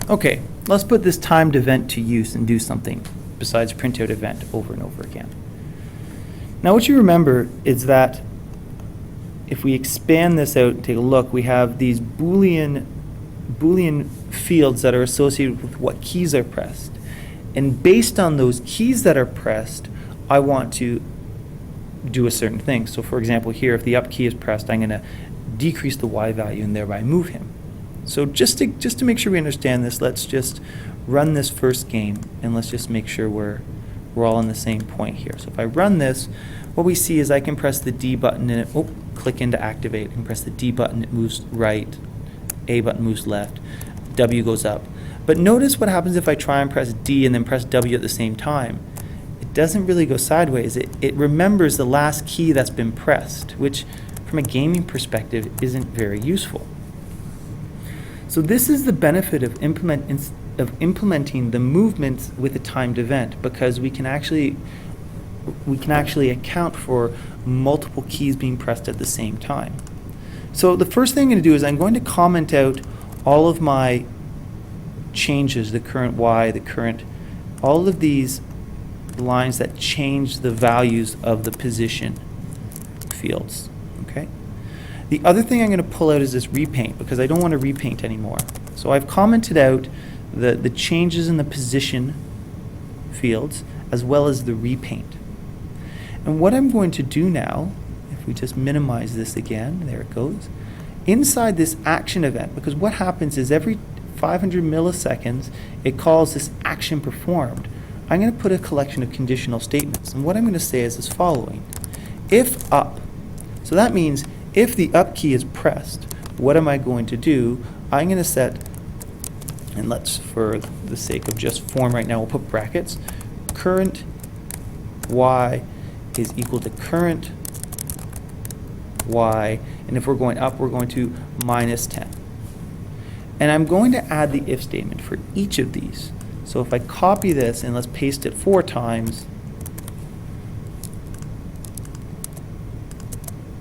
Okay, let's put this timed event to use and do something besides print out event over and over again. Now what you remember is that if we expand this out and take a look, we have these Boolean fields that are associated with what keys are pressed. And based on those keys that are pressed, I want to do a certain thing. So for example here, if the up key is pressed, I'm going to decrease the Y value and thereby move him. So just to make sure we understand this, let's just run this first game and let's just make sure we're all on the same point here. So if I run this, what we see is I can press the D button and it, click in to activate, and press the D button, it moves right, A button moves left, W goes up. But notice what happens if I try and press D and then press W at the same time. It doesn't really go sideways. It remembers the last key that's been pressed, which from a gaming perspective isn't very useful. So this is the benefit of implementing the movements with a timed event, because we can actually account for multiple keys being pressed at the same time. So the first thing I'm going to do is I'm going to comment out all of my changes, the current Y, the current, all of these lines that change the values of the position fields. Okay. The other thing I'm going to pull out is this repaint, because I don't want to repaint anymore. So I've commented out the changes in the position fields as well as the repaint. And what I'm going to do now, if we just minimize this again, there it goes, inside this action event, because what happens is every 500 milliseconds it calls this action performed, I'm going to put a collection of conditional statements. And what I'm going to say is as following. If up, so that means if the up key is pressed, what am I going to do? I'm going to set, and let's, for the sake of just form right now, we'll put brackets, current Y is equal to current Y, and if we're going up, we're going to minus 10. And I'm going to add the if statement for each of these. So if I copy this and let's paste it 4 times,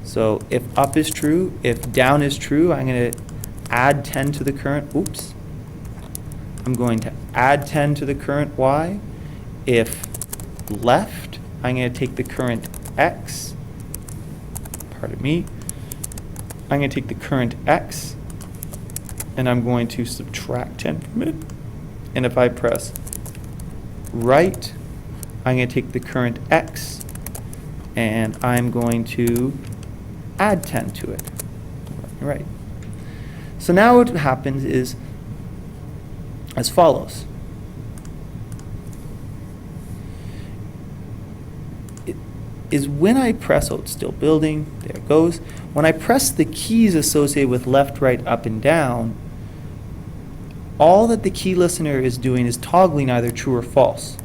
so if up is true, if down is true, I'm going to add 10 to the current, I'm going to add 10 to the current Y. If left, I'm going to take the current X, pardon me, I'm going to take the current X and I'm going to subtract 10 from it. And if I press right, I'm going to take the current X and I'm going to add 10 to it. Right. So now what happens is as follows. Is when I press, it's still building, there it goes. When I press the keys associated with left, right, up, and down, all that the key listener is doing is toggling either true or false.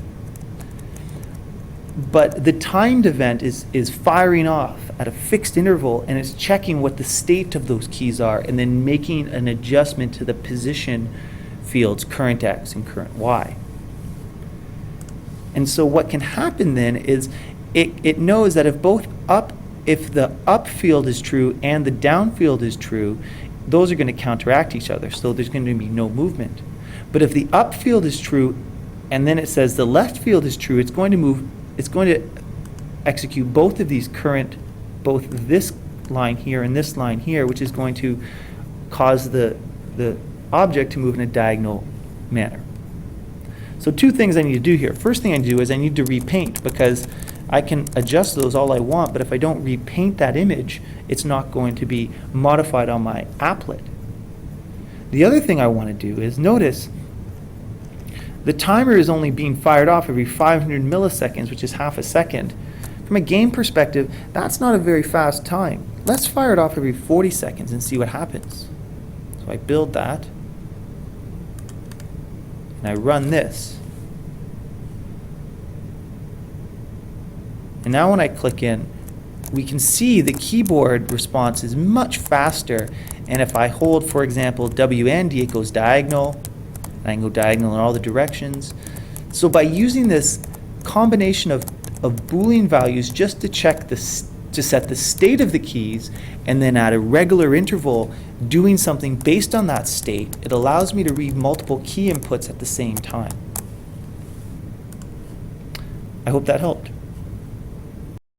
But the timed event is firing off at a fixed interval, and it's checking what the state of those keys are and then making an adjustment to the position fields, current X and current Y. And so what can happen then is it knows that if the up field is true and the down field is true, those are going to counteract each other, so there's going to be no movement. But if the up field is true and then it says the left field is true, it's going to execute both of these both this line here and this line here, which is going to cause the object to move in a diagonal manner. So 2 things I need to do here. First thing I do is I need to repaint, because I can adjust those all I want, but if I don't repaint that image, it's not going to be modified on my applet. The other thing I want to do is notice the timer is only being fired off every 500 milliseconds, which is half a second. From a game perspective, that's not a very fast time. Let's fire it off every 40 seconds and see what happens. So I build that, and I run this. And now when I click in, we can see the keyboard response is much faster. And if I hold, for example, W and D, it goes diagonal. And I can go diagonal in all the directions. So by using this combination of Boolean values just to check to to set the state of the keys, and then at a regular interval doing something based on that state, it allows me to read multiple key inputs at the same time. I hope that helped.